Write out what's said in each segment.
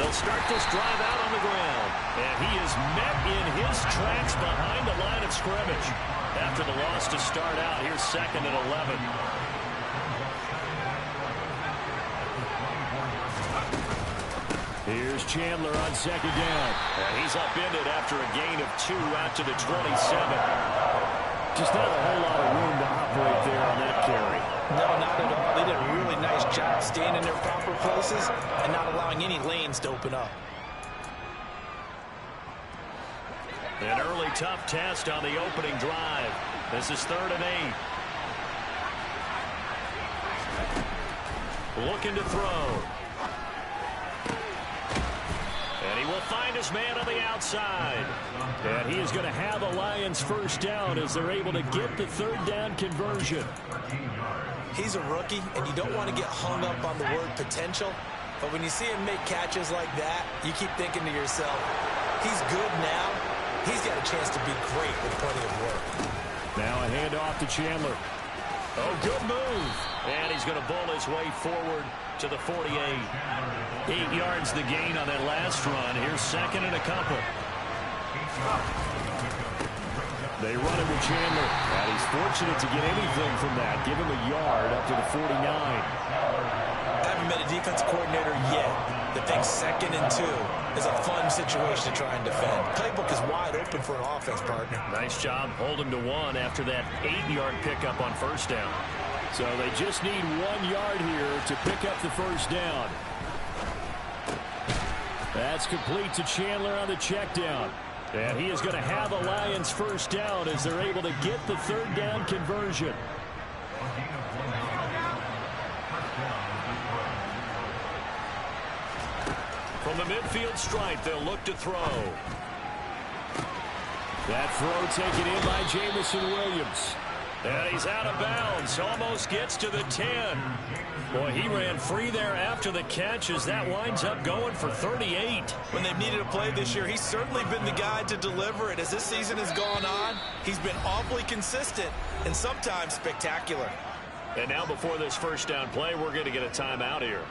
They'll start this drive out on the ground. And he is met in his tracks behind the line of scrimmage. After the loss to start out, here's 2nd and 11. Here's Chandler on 2nd down. And he's upended after a gain of 2 out to the 27. Just not a whole lot of room to operate there on that carry. No, not at all. They did a really nice job staying in their proper places and not allowing any lanes to open up. An early tough test on the opening drive. This is 3rd and 8. Looking to throw. And he will find his man on the outside. And he is going to have a Lions first down as they're able to get the 3rd down conversion. He's a rookie, and you don't want to get hung up on the word potential. But when you see him make catches like that, you keep thinking to yourself, he's good now. He's got a chance to be great with plenty of work. Now a handoff to Chandler. Oh, good move. And he's going to bowl his way forward to the 48. 8 yards the gain on that last run. Here's 2nd and a couple. They run it with Chandler. And he's fortunate to get anything from that. Give him a yard up to the 49. I haven't met a defense coordinator yet that thinks 2nd and 2 is a fun situation to try and defend. Playbook is wide open for an offense, partner. Nice job holding to 1 after that 8-yard pickup on first down. So they just need 1 yard here to pick up the first down. That's complete to Chandler on the check down. And he is going to have a Lions first down as they're able to get the 3rd down conversion. From the midfield stripe, they'll look to throw. That throw taken in by Jameson Williams. And he's out of bounds. Almost gets to the 10. Boy, he ran free there after the catch as that winds up going for 38. When they've needed a play this year, he's certainly been the guy to deliver it. As this season has gone on, he's been awfully consistent and sometimes spectacular. And now before this first down play, we're going to get a timeout here.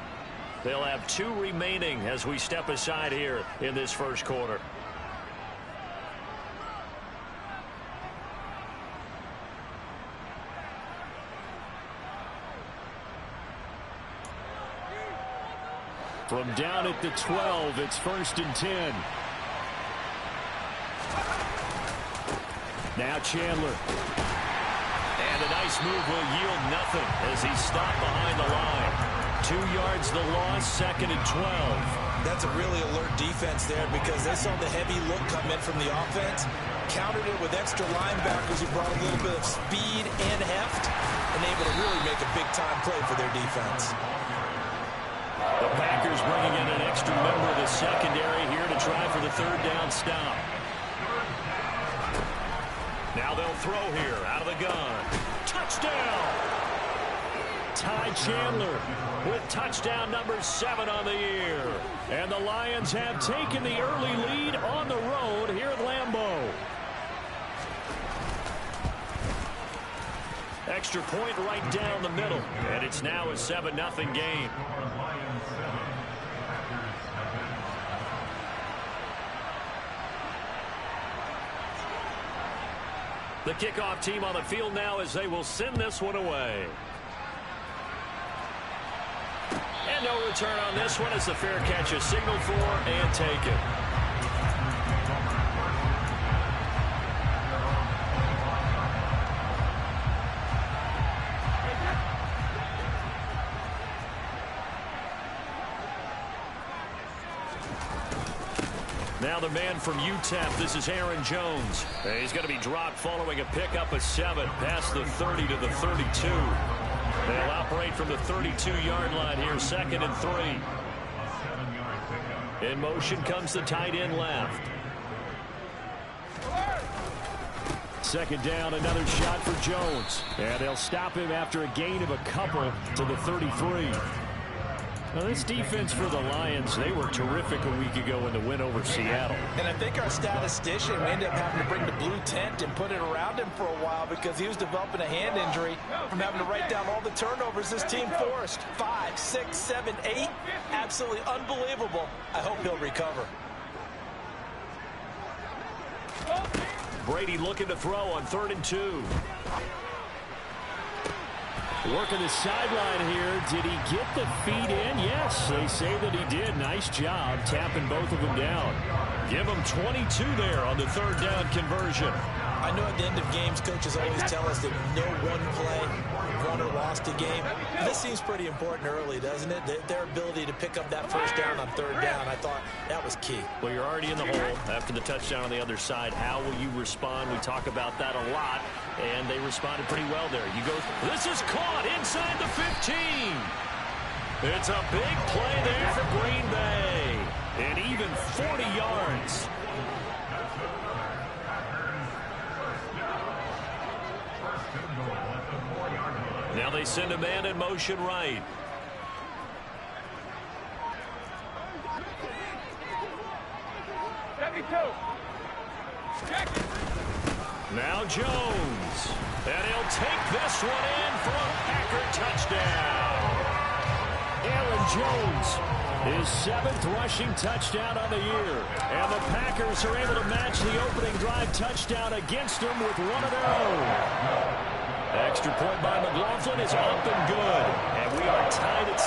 They'll have 2 remaining as we step aside here in this first quarter. From down at the 12, it's 1st and 10. Now Chandler. And a nice move will yield nothing as he's stopped behind the line. 2 yards the loss, 2nd and 12. That's a really alert defense there because they saw the heavy look come in from the offense, countered it with extra linebackers who brought a little bit of speed and heft, and able to really make a big-time play for their defense. The Packers bringing in an extra member of the secondary here to try for the 3rd down stop. Now they'll throw here out of the gun. Touchdown! Ty Chandler with touchdown number 7 on the year. And the Lions have taken the early lead on the road here at Lambeau. Extra point right down the middle. And it's now a 7-0 game. The kickoff team on the field now as they will send this one away. And no return on this one as the fair catch is signaled for and taken. Now the man from UTEP, this is Aaron Jones. He's going to be dropped following a pickup of 7 past the 30 to the 32. They'll operate from the 32-yard line here, 2nd and 3. In motion comes the tight end left. 2nd down, another shot for Jones. And they'll stop him after a gain of a couple to the 33. Well, this defense for the Lions, they were terrific a week ago in the win over Seattle. And I think our statistician, we ended up having to bring the blue tent and put it around him for a while because he was developing a hand injury from having to write down all the turnovers this team forced. 5, 6, 7, 8. Absolutely unbelievable. I hope he'll recover. Brady looking to throw on 3rd and 2. Working the sideline here. Did he get the feet in? Yes, they say that he did. Nice job tapping both of them down. Give him 22 there on the 3rd down conversion. I know at the end of games, coaches always tell us that no one play won or lost a game. This seems pretty important early, doesn't it? Their ability to pick up that 1st down on 3rd down, I thought that was key. Well, you're already in the hole after the touchdown on the other side. How will you respond? We talk about that a lot, and they responded pretty well there. You go, this is caught inside the 15. It's a big play there for Green Bay. And even 40 yards. Now they send a man in motion right. Now Jones. And he'll take this one in for a Packer touchdown. Aaron Jones, his 7th rushing touchdown on the year. And the Packers are able to match the opening drive touchdown against them with one of their own. Extra point by McLaughlin is up and good. And we are tied at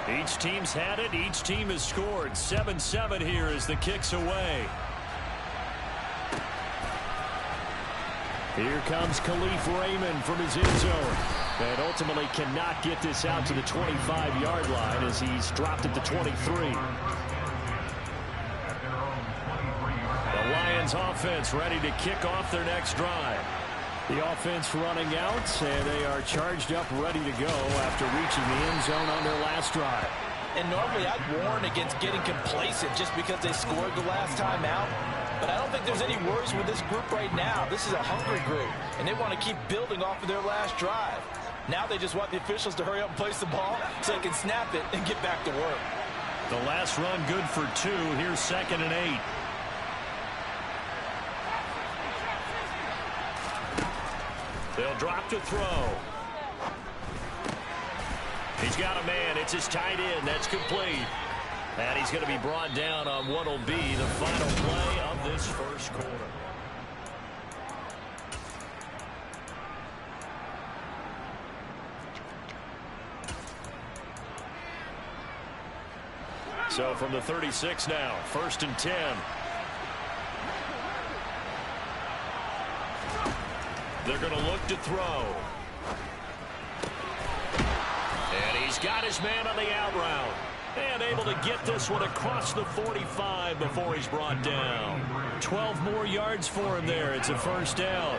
7. Each team's had it. Each team has scored. 7-7 here as the kick's away. Here comes Khalif Raymond from his end zone. And ultimately cannot get this out to the 25-yard line as he's dropped at the 23. The Lions offense ready to kick off their next drive. The offense running out, and they are charged up, ready to go after reaching the end zone on their last drive. And normally I'd warn against getting complacent just because they scored the last time out. But I don't think there's any worries with this group right now. This is a hungry group, and they want to keep building off of their last drive. Now they just want the officials to hurry up and place the ball so they can snap it and get back to work. The last run good for 2. Here's 2nd and 8. They'll drop to throw. He's got a man. It's his tight end. That's complete. And he's going to be brought down on what will be the final play of this first quarter. So from the 36 now, 1st and 10. They're going to look to throw. And he's got his man on the out route. And able to get this one across the 45 before he's brought down. 12 more yards for him there. It's a 1st down.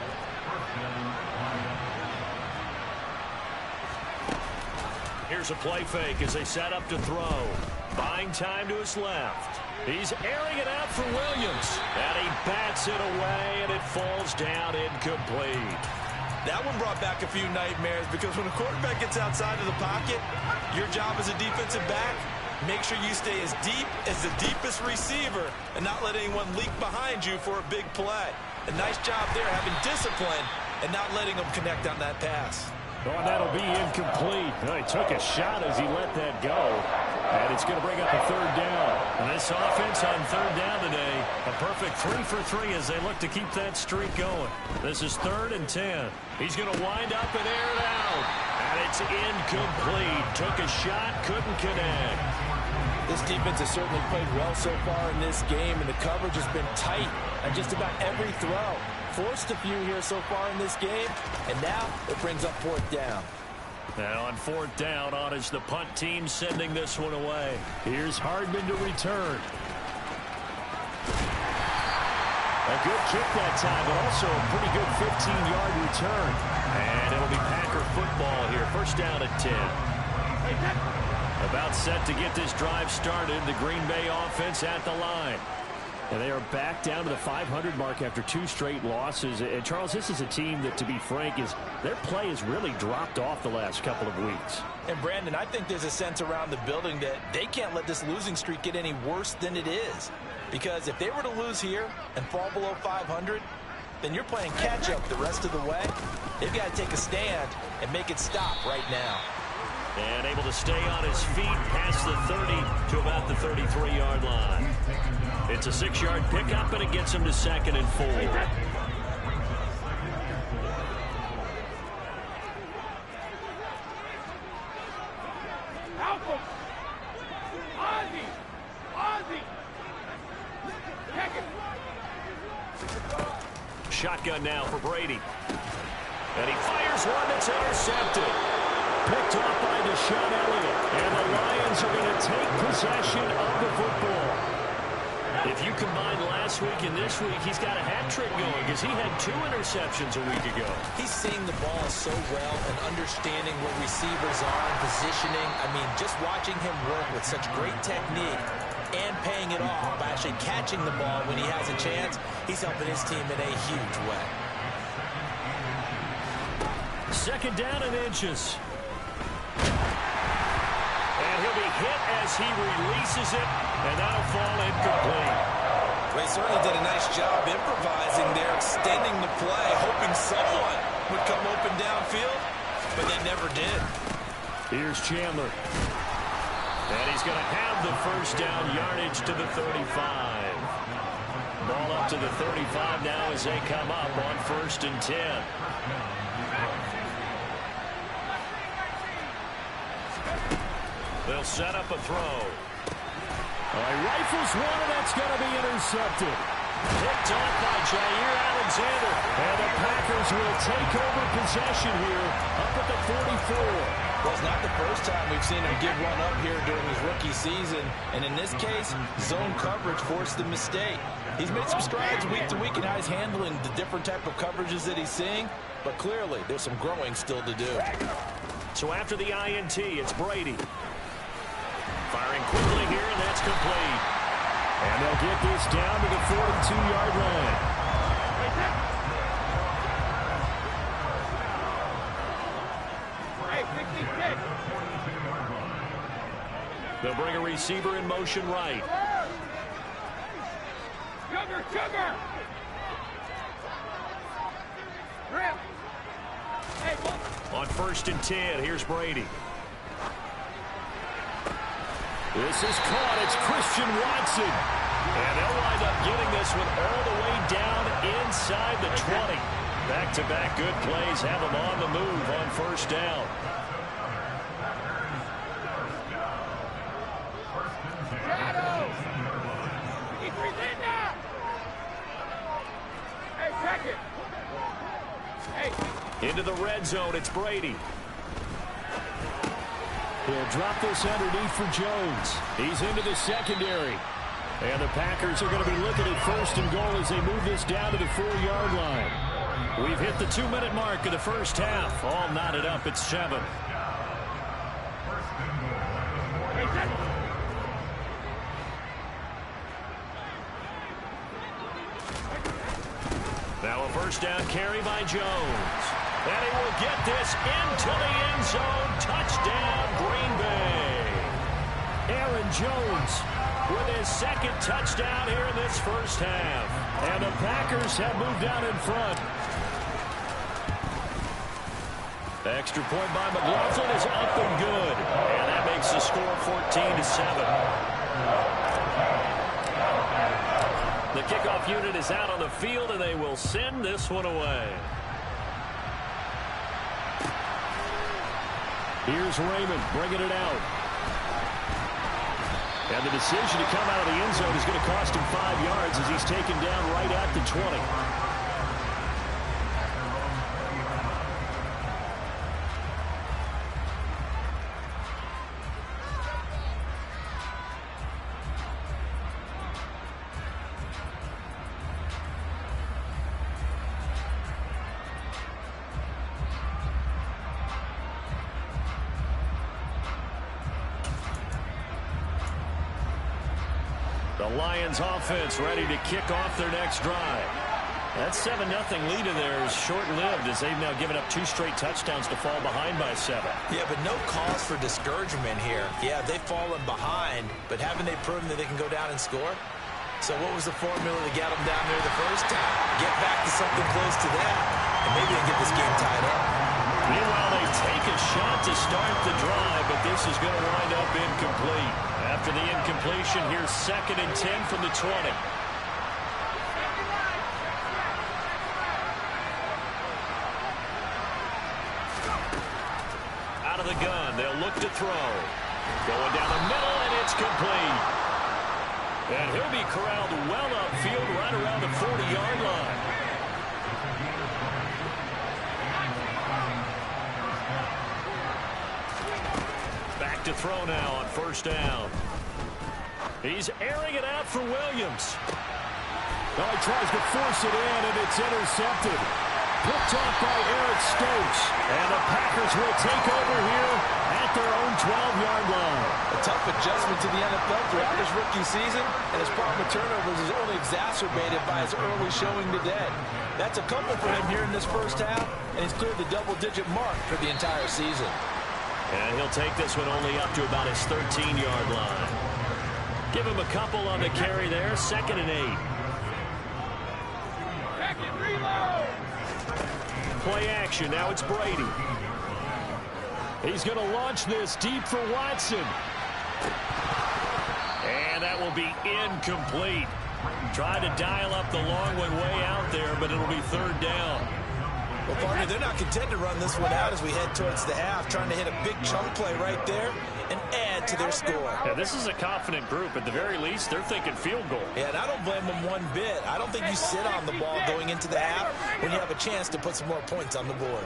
Here's a play fake as they set up to throw. Buying time to his left. He's airing it out for Williams. And he bats it away, and it falls down incomplete. That one brought back a few nightmares because when a quarterback gets outside of the pocket, your job as a defensive back, make sure you stay as deep as the deepest receiver and not let anyone leak behind you for a big play. A nice job there having discipline and not letting them connect on that pass. Oh, and that'll be incomplete. Oh, he took a shot as he let that go. And it's going to bring up a 3rd down. And this offense on 3rd down today, a perfect 3 for 3 as they look to keep that streak going. This is 3rd and 10. He's going to wind up and air it out. And it's incomplete. Took a shot, couldn't connect. This defense has certainly played well so far in this game, and the coverage has been tight on just about every throw. Forced a few here so far in this game, and now it brings up 4th down. Now on 4th down, on is the punt team sending this one away. Here's Hardman to return. A good kick that time, but also a pretty good 15-yard return. And it'll be Packer football here. 1st down at 10. About set to get this drive started. The Green Bay offense at the line. And they are back down to the 500 mark after 2 straight losses. And, Charles, this is a team that, to be frank, their play has really dropped off the last couple of weeks. And, Brandon, I think there's a sense around the building that they can't let this losing streak get any worse than it is. Because if they were to lose here and fall below 500, then you're playing catch-up the rest of the way. They've got to take a stand and make it stop right now. And able to stay on his feet past the 30 to about the 33-yard line. It's a 6-yard pickup, and it gets him to 2nd and 4. Shotgun now for Brady. And he fires one that's intercepted. Picked off by Deshaun Elliott. And the Lions are going to take possession of the football. If you combine last week and this week, he's got a hat trick going because he had 2 interceptions a week ago. He's seeing the ball so well and understanding where receivers are and positioning. I mean, just watching him work with such great technique and paying it off by actually catching the ball when he has a chance, he's helping his team in a huge way. 2nd down and inches. And he'll be hit as he releases it, and that'll fall incomplete. They certainly did a nice job improvising there, extending the play, hoping someone would come open downfield, but they never did. Here's Chandler. And he's going to have the 1st down yardage to the 35. Ball up to the 35 now as they come up on 1st and 10. They'll set up a throw. Rifles one, and that's going to be intercepted. Picked off by Jair Alexander. And the Packers will take over possession here up at the 44. Well, it's not the first time we've seen him give one up here during his rookie season. And in this case, zone coverage forced the mistake. He's made some strides week to week in how he's handling the different type of coverages that he's seeing. But clearly, there's some growing still to do. So after the INT, it's Brady. Firing quickly here, and that's complete. And they'll get this down to the 42-yard line. They'll bring a receiver in motion right. Sugar! On 1st and 10, here's Brady. This is caught. It's Christian Watson. And they'll wind up getting this one all the way down inside the 20. Back-to-back good plays have them on the move on 1st down. Into the red zone, it's Brady. He'll drop this underneath for Jones. He's into the secondary. And the Packers are going to be looking at 1st and goal as they move this down to the 4-yard line. We've hit the 2-minute mark of the 1st half. All knotted up at 7. Now a 1st down carry by Jones. And he will get this into the end zone. Touchdown, Green Bay. Aaron Jones with his 2nd touchdown here in this 1st half. And the Packers have moved out in front. Extra point by McLaughlin is up and good. And that makes the score 14-7. The kickoff unit is out on the field, and they will send this one away. Here's Raymond bringing it out. And the decision to come out of the end zone is going to cost him 5 yards as he's taken down right at the 20. The Lions offense ready to kick off their next drive. That 7-0 lead of theirs short-lived as they've now given up 2 straight touchdowns to fall behind by 7. Yeah, but no cause for discouragement here. Yeah, they've fallen behind, but haven't they proven that they can go down and score? So what was the formula that got them down there the first time? Get back to something close to that, and maybe they get this game tied up. Meanwhile, they take a shot to start the drive, but this is going to wind up incomplete. After the incompletion, here's 2nd and 10 from the 20. Out of the gun, they'll look to throw. Going down the middle, and it's complete. And he'll be corralled well upfield right around the 40-yard line. Back to throw now on 1st down. He's airing it out for Williams. Well, he tries to force it in, and it's intercepted. Picked off by Eric Stokes. And the Packers will take over here at their own 12-yard line. A tough adjustment to the NFL throughout his rookie season, and his problem with turnovers is only exacerbated by his early showing today. That's a couple for him here in this first half, and he's cleared the double-digit mark for the entire season. And he'll take this one only up to about his 13-yard line. Give him a couple on the carry there, 2nd and 8. Play action. Now it's Brady. He's going to launch this deep for Watson. And that will be incomplete. Tried to dial up the long one way out there, but it'll be 3rd down. Well, partner, they're not content to run this one out as we head towards the half, trying to hit a big chunk play right there and add to their score. Yeah, this is a confident group. At the very least, they're thinking field goal. Yeah, and I don't blame them one bit. I don't think you sit on the ball going into the half when you have a chance to put some more points on the board.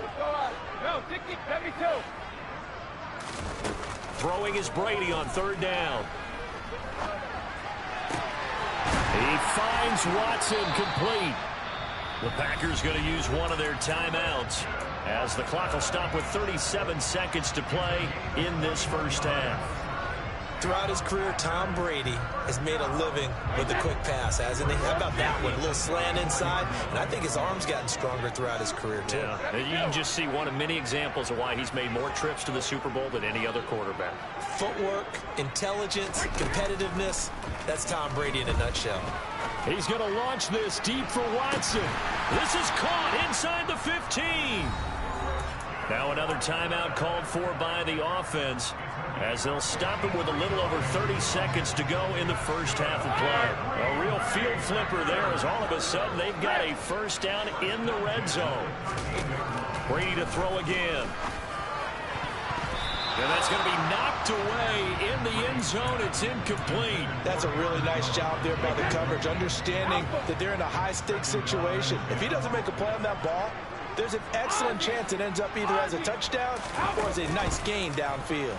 Throwing is Brady on 3rd down. He finds Watson complete. The Packers going to use one of their timeouts as the clock will stop with 37 seconds to play in this first half. Throughout his career, Tom Brady has made a living with the quick pass, hasn't he? How about that one? A little slant inside, and I think his arm's gotten stronger throughout his career, too. Yeah, you can just see one of many examples of why he's made more trips to the Super Bowl than any other quarterback. Footwork, intelligence, competitiveness, that's Tom Brady in a nutshell. He's going to launch this deep for Watson. This is caught inside the 15. Now another timeout called for by the offense as they'll stop it with a little over 30 seconds to go in the first half of play. A real field flipper there as all of a sudden they've got a 1st down in the red zone. Brady to throw again. And that's going to be knocked away in the end zone. It's incomplete. That's a really nice job there by the coverage, understanding that they're in a high-stakes situation. If he doesn't make a play on that ball, there's an excellent chance it ends up either as a touchdown or as a nice gain downfield.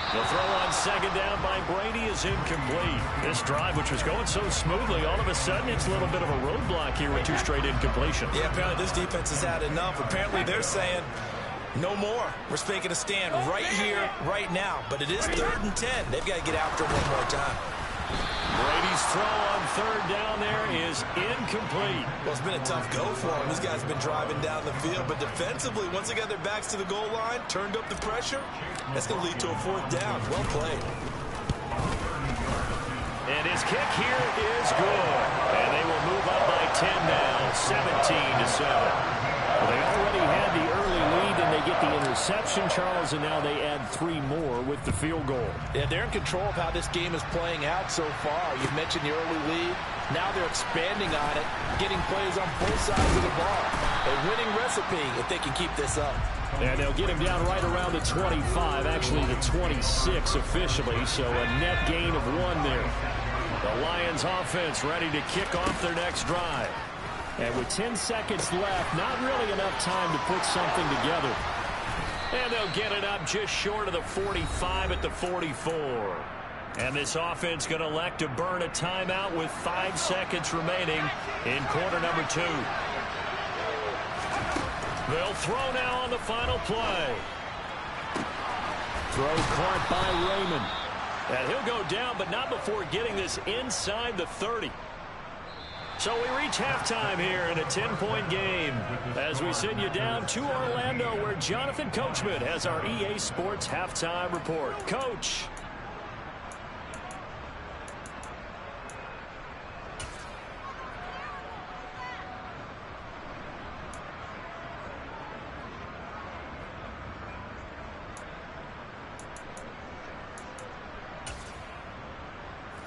The throw on 2nd down by Brady is incomplete. This drive, which was going so smoothly, all of a sudden it's a little bit of a roadblock here with 2 straight incompletions. Yeah, apparently this defense has had enough. Apparently they're saying no more. We're making a stand right here, right now. But it is 3rd and 10. They've got to get after it one more time. Brady's throw on 3rd down there is incomplete. Well, it's been a tough go for them. These guys have been driving down the field, but defensively, once they got their backs to the goal line, turned up the pressure, that's going to lead to a 4th down. Well played. And his kick here is good. And they will move up by 10 now, 17-7. Well, they already had the early lead, and they get the interception, Charles, and now they add 3 more with the field goal. Yeah, they're in control of how this game is playing out so far. You mentioned the early lead. Now they're expanding on it, getting plays on both sides of the ball. A winning recipe if they can keep this up. And they'll get him down right around the 25, actually the 26 officially, so a net gain of 1 there. The Lions offense ready to kick off their next drive. And with 10 seconds left, not really enough time to put something together. And they'll get it up just short of the 45 at the 44. And this offense going to elect to burn a timeout with 5 seconds remaining in quarter number 2. They'll throw now on the final play. throw caught by Raymond. And he'll go down, but not before getting this inside the 30. So we reach halftime here in a 10-point game as we send you down to Orlando, where Jonathan Coachman has our EA Sports halftime report. Coach.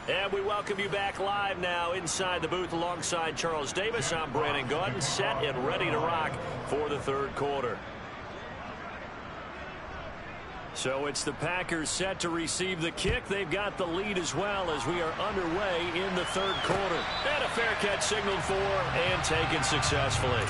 And we welcome you back live now inside the booth alongside Charles Davis. I'm Brandon Gaudin, set and ready to rock for the third quarter. So it's the Packers set to receive the kick. They've got the lead as well as we are underway in the third quarter. And a fair catch signaled for and taken successfully.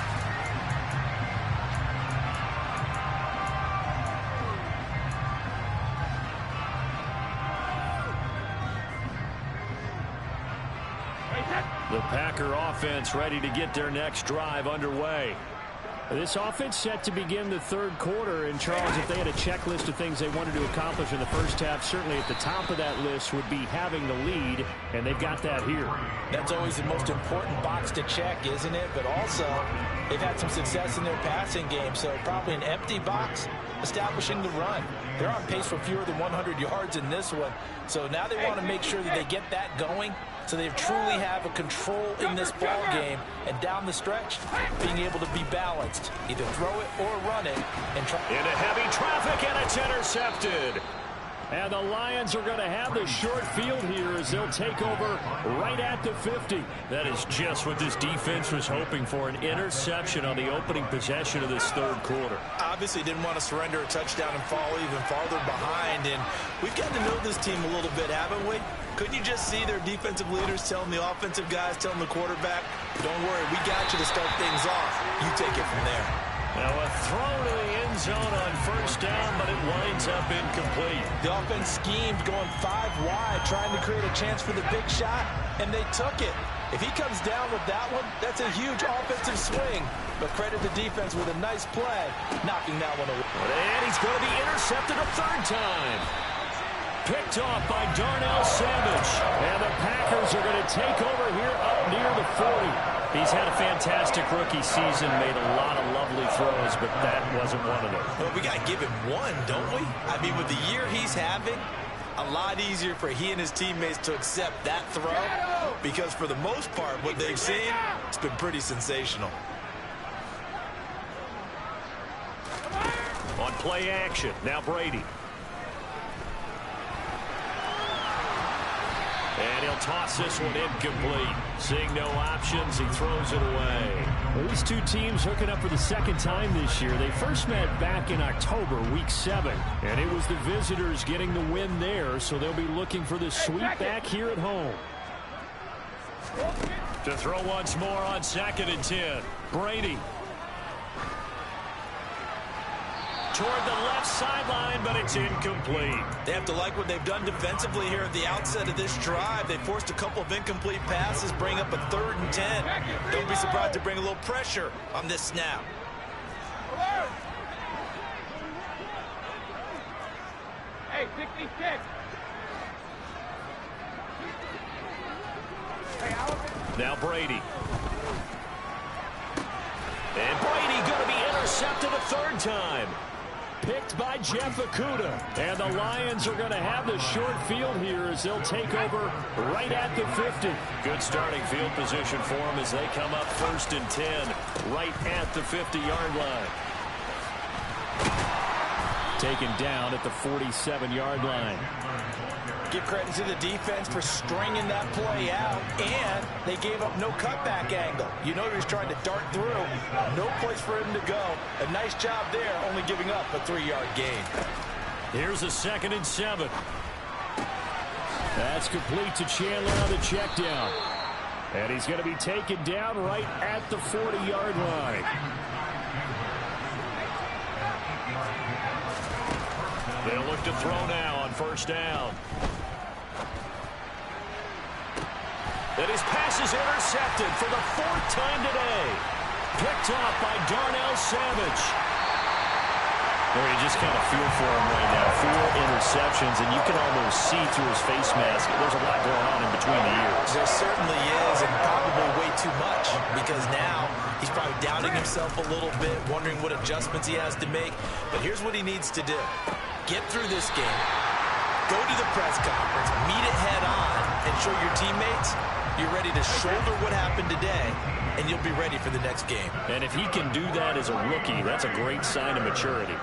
The Packer offense ready to get their next drive underway. This offense set to begin the third quarter. And, Charles, if they had a checklist of things they wanted to accomplish in the first half, certainly at the top of that list would be having the lead, and they've got that here. That's always the most important box to check, isn't it? But also, they've had some success in their passing game, so probably an empty box establishing the run. They're on pace for fewer than 100 yards in this one, so now they want to make sure that they get that going so they truly have a control in this ball game, and down the stretch, being able to be balanced. Either throw it or run it. And try. Into heavy traffic, and it's intercepted. And the Lions are going to have the short field here as they'll take over right at the 50. That is just what this defense was hoping for, an interception on the opening possession of this third quarter. Obviously didn't want to surrender a touchdown and fall even farther behind, and we've got to know this team a little bit, haven't we? Couldn't you just see their defensive leaders telling the offensive guys, telling the quarterback, don't worry, we got you to start things off. You take it from there. Now a throw to the end zone on first down, but it winds up incomplete. The offense schemed going 5 wide, trying to create a chance for the big shot, and they took it. If he comes down with that one, that's a huge offensive swing. But credit the defense with a nice play, knocking that one away. And he's going to be intercepted a third time. Picked off by Darnell Savage. And the Packers are going to take over here up near the 40. He's had a fantastic rookie season, made a lot of lovely throws, but that wasn't one of them. Well, we got to give him one, don't we? I mean, with the year he's having, a lot easier for he and his teammates to accept that throw, because for the most part, what they've seen, it's been pretty sensational. On play action, now Brady. And he'll toss this one incomplete. Seeing no options, he throws it away. Well, these two teams hooking up for the second time this year. They first met back in October, week 7. And it was the visitors getting the win there, so they'll be looking for the sweep back here at home. To throw once more on 2nd and 10. Brady. Toward the left sideline, but it's incomplete. They have to like what they've done defensively here at the outset of this drive. They forced a couple of incomplete passes, bring up a 3rd and 10. Don't be surprised to bring a little pressure on this snap. Hey, 66. Now Brady. And Brady going to be intercepted a 3rd time. Picked by Jeff Okudah. And the Lions are going to have the short field here as they'll take over right at the 50. Good starting field position for them as they come up 1st and 10 right at the 50-yard line. Taken down at the 47-yard line. Give credit to the defense for stringing that play out, and they gave up no cutback angle. You know he was trying to dart through. No place for him to go. A nice job there, only giving up a 3-yard gain. Here's a 2nd and 7. That's complete to Chandler on the check down. And he's going to be taken down right at the 40-yard line. They'll look to throw now on 1st down. And his pass is intercepted for the 4th time today. Picked off by Darnell Savage. Well, you just kind of feel for him right now. 4 interceptions, and you can almost see through his face mask. There's a lot going on in between the ears. There certainly is, and probably way too much, because now he's probably doubting himself a little bit, wondering what adjustments he has to make. But here's what he needs to do. Get through this game, go to the press conference, meet it head on, and show your teammates you're ready to shoulder what happened today, and you'll be ready for the next game. And if he can do that as a rookie, that's a great sign of maturity.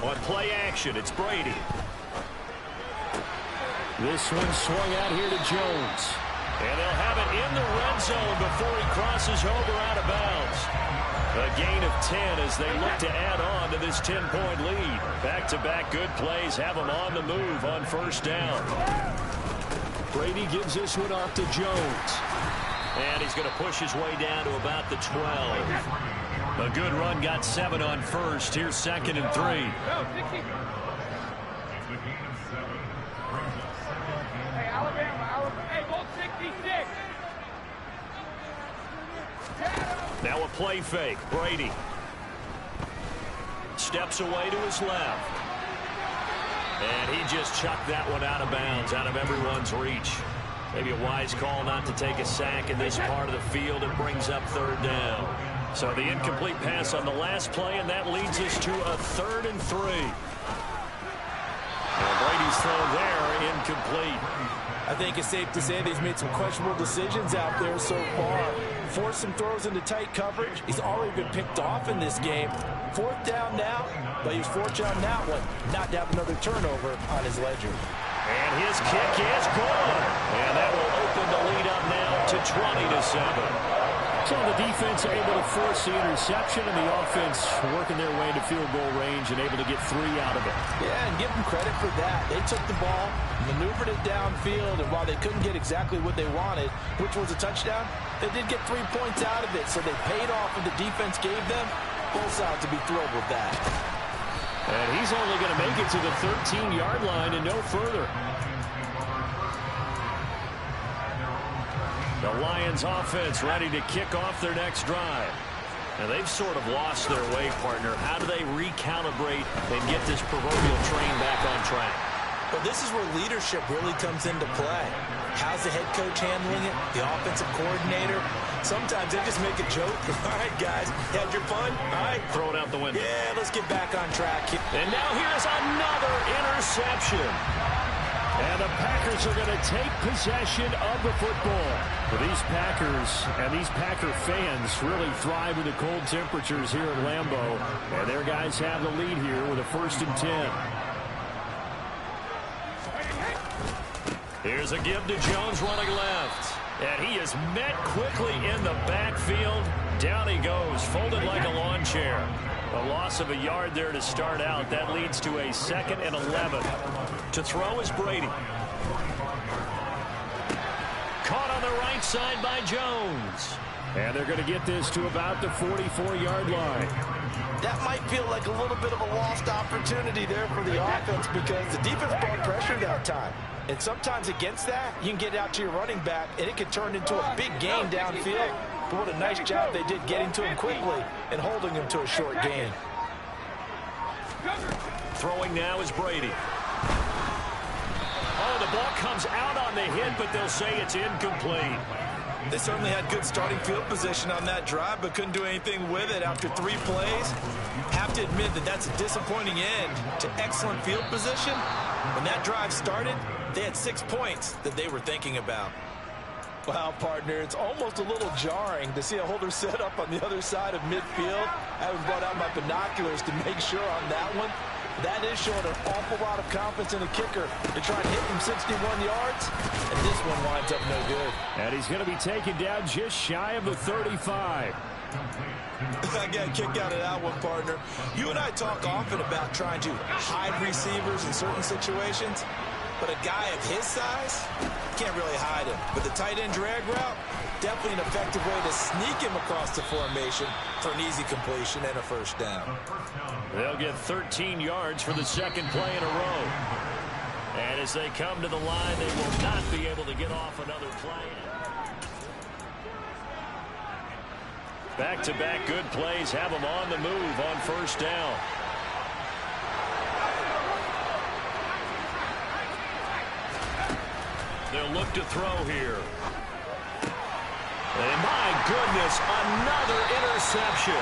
On play action, it's Brady. This one swung out here to Jones. And they'll have it in the red zone before he crosses over out of bounds. A gain of 10 as they look to add on to this 10-point lead. Back-to-back good plays have them on the move on first down. Brady gives this one off to Jones. And he's going to push his way down to about the 12. A good run, got 7 on first. Here's 2nd and 3. Hey, Alabama. Hey, Bolt 66. Now a play fake. Brady steps away to his left. And he just chucked that one out of bounds, out of everyone's reach. Maybe a wise call not to take a sack in this part of the field. It brings up 3rd down. So the incomplete pass on the last play, and that leads us to a 3rd and 3. And Brady's throw there, incomplete. I think it's safe to say that he's made some questionable decisions out there so far. Forced some throws into tight coverage. He's already been picked off in this game. 4th down now, but he's fortunate on that one not to have another turnover on his ledger. And his kick is good. And that will open the lead up now to 20-7. So the defense able to force the interception, and the offense working their way to field goal range and able to get 3 out of it. Yeah, and give them credit for that. They took the ball, maneuvered it downfield, and while they couldn't get exactly what they wanted, which was a touchdown, they did get 3 points out of it, so they paid off what the defense gave them. Both sides to be thrilled with that. And he's only going to make it to the 13-yard line and no further. The Lions offense ready to kick off their next drive. And they've sort of lost their way, partner. How do they recalibrate and get this proverbial train back on track? Well, this is where leadership really comes into play. How's the head coach handling it? The offensive coordinator? Sometimes they just make a joke. All right, guys, had your fun? All right. Throw it out the window. Yeah, let's get back on track. And now here's another interception. And the Packers are going to take possession of the football. Well, these Packers and these Packer fans really thrive in the cold temperatures here at Lambeau. And their guys have the lead here with a 1st and 10. Here's a give to Jones running left. And he is met quickly in the backfield. Down he goes, folded like a lawn chair. A loss of a yard there to start out. That leads to a 2nd and 11. To throw is Brady. Caught on the right side by Jones. And they're going to get this to about the 44-yard line. That might feel like a little bit of a lost opportunity there for the offense because the defense brought pressure that time. And sometimes against that, you can get out to your running back, and it can turn into a big gain downfield. But what a nice job they did getting to him quickly and holding him to a short gain. Throwing now is Brady. Oh, the ball comes out on the hit, but they'll say it's incomplete. They certainly had good starting field position on that drive, but couldn't do anything with it after 3 plays. Have to admit that that's a disappointing end to excellent field position. When that drive started, they had 6 points that they were thinking about. Wow, partner, it's almost a little jarring to see a holder set up on the other side of midfield. I haven't brought out my binoculars to make sure on that one. That is showing an awful lot of confidence in the kicker to try and hit from 61 yards, and this one winds up no good. And he's going to be taken down just shy of the 35. I got a kick out of that one, partner. You and I talk often about trying to hide receivers in certain situations, but a guy of his size, can't really hide him. But the tight end drag route, definitely an effective way to sneak him across the formation for an easy completion and a 1st down. They'll get 13 yards for the 2nd play in a row. And as they come to the line, they will not be able to get off another play. Back-to-back good plays have them on the move on first down. They'll look to throw here. And my goodness, another interception.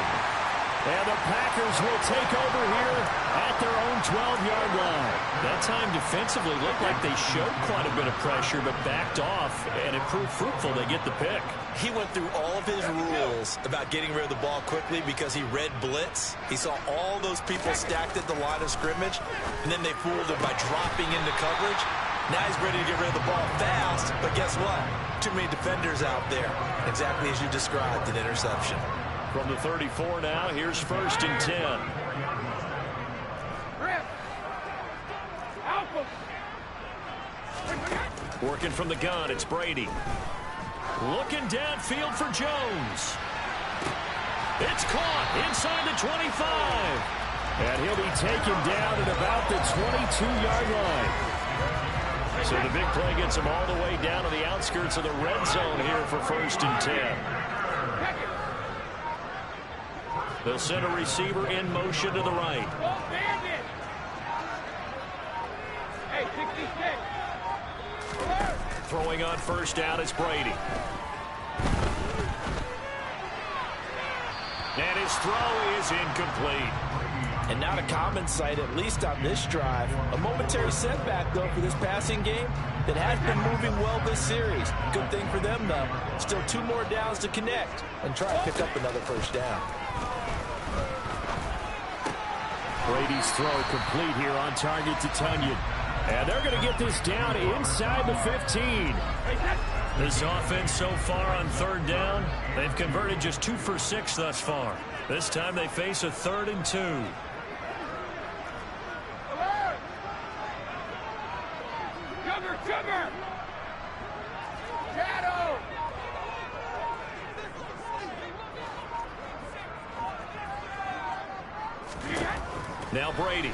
And the Packers will take over here at their own 12-yard line. That time defensively looked like they showed quite a bit of pressure, but backed off, and it proved fruitful. They get the pick. He went through all of his rules about getting rid of the ball quickly because he read blitz. He saw all those people stacked at the line of scrimmage, and then they fooled him by dropping into coverage. Now he's ready to get rid of the ball fast, but guess what? Too many defenders out there. Exactly as you described, an interception. From the 34 now, here's 1st and 10. Working from the gun, it's Brady. Looking downfield for Jones. It's caught inside the 25. And he'll be taken down at about the 22-yard line. So the big play gets him all the way down to the outskirts of the red zone here for 1st and 10. They'll send a receiver in motion to the right. Hey, 66. Throwing on first down is Brady. And his throw is incomplete. And not a common sight, at least on this drive. A momentary setback, though, for this passing game that has been moving well this series. Good thing for them, though. Still 2 more downs to connect and try and pick up another first down. Brady's throw complete here on target to Tunyon. And they're going to get this down inside the 15. This offense so far on 3rd down, they've converted just 2 for 6 thus far. This time they face a 3rd and 2. Sugar! Shadow! Now Brady.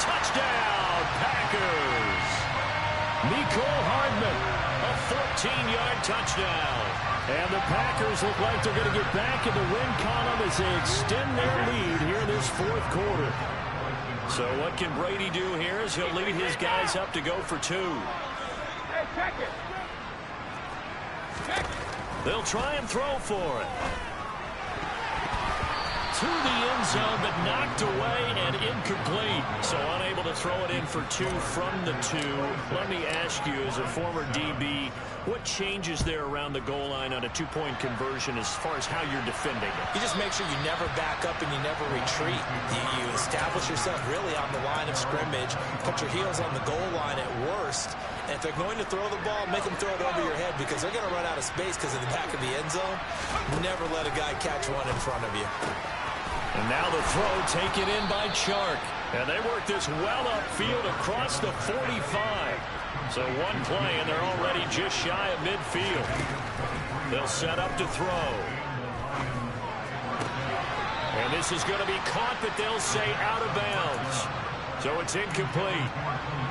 Touchdown, Packers! Mecole Hardman, a 14-yard touchdown. And the Packers look like they're going to get back in the win column as they extend their lead here in this 4th quarter. So what can Brady do here is he'll lead his guys up to go for 2. Hey, check it! Check it! They'll try and throw for it. To the end zone, but knocked away and incomplete. So unable to throw it in for 2 from the 2. Let me ask you, as a former DB, what changes there around the goal line on a 2-point conversion as far as how you're defending it? You just make sure you never back up and you never retreat. You establish yourself really on the line of scrimmage, put your heels on the goal line at worst. And if they're going to throw the ball, make them throw it over your head because they're going to run out of space because of the back of the end zone. Never let a guy catch one in front of you. And now the throw taken in by Chark. And they work this well upfield across the 45. So one play, and they're already just shy of midfield. They'll set up to throw. And this is going to be caught, but they'll say out of bounds. So it's incomplete.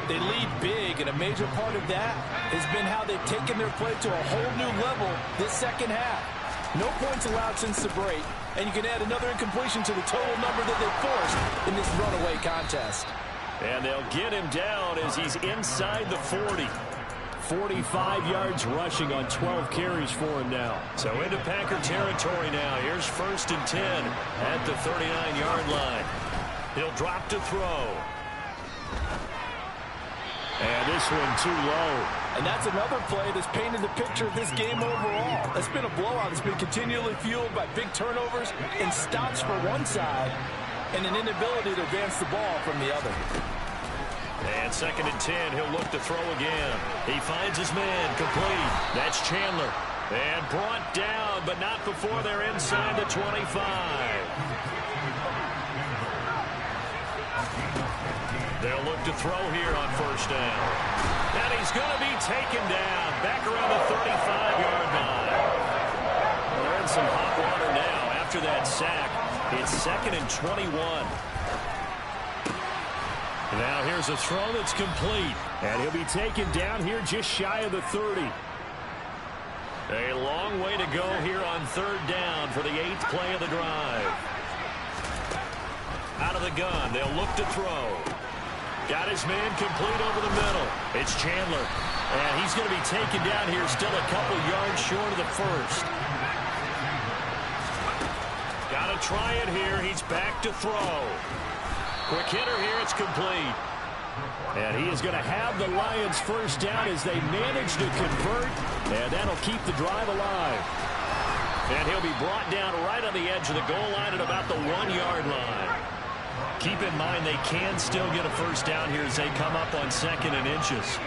They lead big, and a major part of that has been how they've taken their play to a whole new level this second half. No points allowed since the break, and you can add another incompletion to the total number that they forced in this runaway contest. And they'll get him down as he's inside the 40. 45 yards rushing on 12 carries for him now. So into Packer territory now. Here's 1st and 10 at the 39-yard line. He'll drop to throw. And this one too low. And that's another play that's painted the picture of this game overall. It's been a blowout. It's been continually fueled by big turnovers and stops for one side and an inability to advance the ball from the other. And 2nd and 10, he'll look to throw again. He finds his man, complete. That's Chandler. And brought down, but not before they're inside the 25. They'll look to throw here on 1st down. And he's going to be taken down back around the 35-yard line. They're in some hot water now after that sack. It's 2nd and 21. Now here's a throw that's complete. And he'll be taken down here just shy of the 30. A long way to go here on third down for the 8th play of the drive. Out of the gun, they'll look to throw. Got his man complete over the middle. It's Chandler. And he's going to be taken down here, still a couple yards short of the first. Got to try it here. He's back to throw. Quick hitter here. It's complete. And he is going to have the Lions first down as they manage to convert. And that'll keep the drive alive. And he'll be brought down right on the edge of the goal line at about the 1-yard line. Keep in mind they can still get a first down here as they come up on 2nd and inches.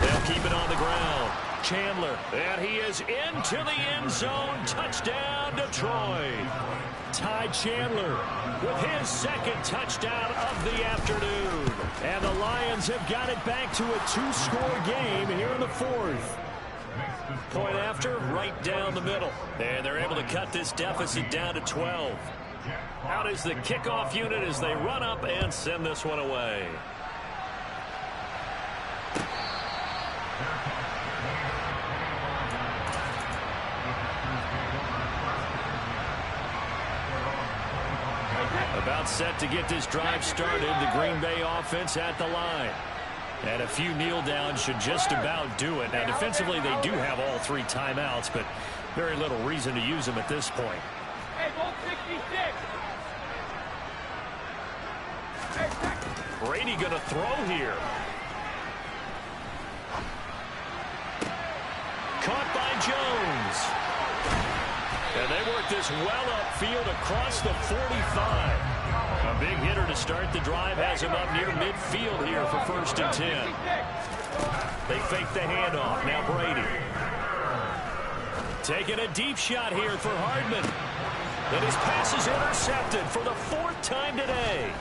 They'll keep it on the ground. Chandler, and he is into the end zone. Touchdown, Detroit. Ty Chandler with his 2nd touchdown of the afternoon. And the Lions have got it back to a 2-score game here in the 4th. Point after, right down the middle. And they're able to cut this deficit down to 12. Out is the kickoff unit as they run up and send this one away. About set to get this drive started, the Green Bay offense at the line. And a few kneel downs should just about do it. Now, defensively, they do have all 3 timeouts, but very little reason to use them at this point. Hey, ball 66. Brady going to throw here. Caught by Jones. And they work this well upfield across the 45. A big hitter to start the drive has him up near midfield here for 1st and 10. They fake the handoff. Now Brady. Taking a deep shot here for Hardman. And his pass is intercepted for the 4th time today.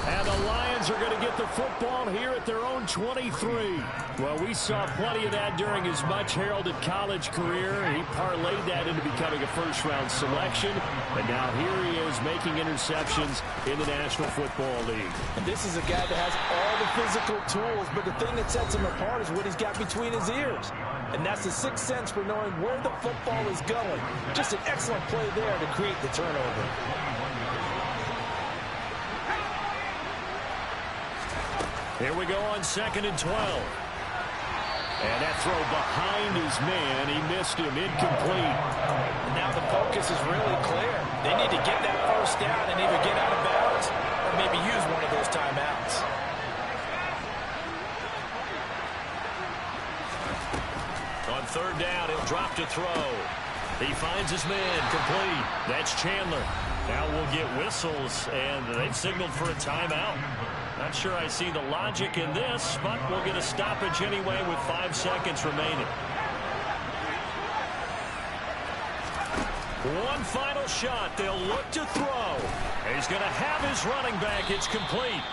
And the Lions are going to get the football here at their own 23. Well, we saw plenty of that during his much-heralded college career. He parlayed that into becoming a first-round selection. And now here he is making interceptions in the National Football League. And this is a guy that has all the physical tools, but the thing that sets him apart is what he's got between his ears. And that's the 6th sense for knowing where the football is going. Just an excellent play there to create the turnover. Here we go on 2nd and 12. And that throw behind his man. He missed him. Incomplete. Now the focus is really clear. They need to get that first down and either get out of bounds or maybe use one of those timeouts. On 3rd down, he'll drop to throw. He finds his man complete. That's Chandler. Now we'll get whistles, and they've signaled for a timeout. Not sure I see the logic in this, but we'll get a stoppage anyway with 5 seconds remaining. One final shot. They'll look to throw. He's going to have his running back. It's complete.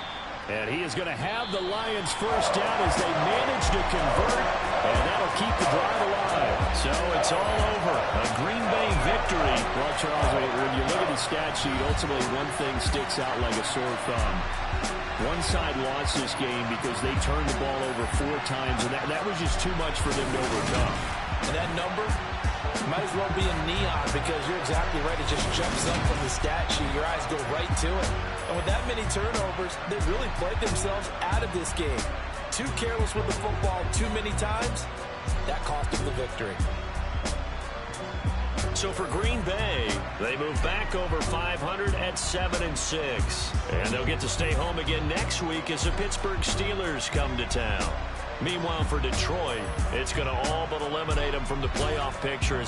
And he is going to have the Lions first down as they manage to convert, and that'll keep the drive alive. So it's all over. A Green Bay victory. Well, Charles, when you look at the stat sheet, ultimately one thing sticks out like a sore thumb. One side lost this game because they turned the ball over 4 times, and that was just too much for them to overcome. And that number might as well be in neon because you're exactly right. It just jumps up from the stat sheet. Your eyes go right to it. And with that many turnovers, they really played themselves out of this game. Too careless with the football too many times. That cost them the victory. So for Green Bay, they move back over 500 at 7-6. And they'll get to stay home again next week as the Pittsburgh Steelers come to town. Meanwhile, for Detroit, it's going to all but eliminate them from the playoff picture.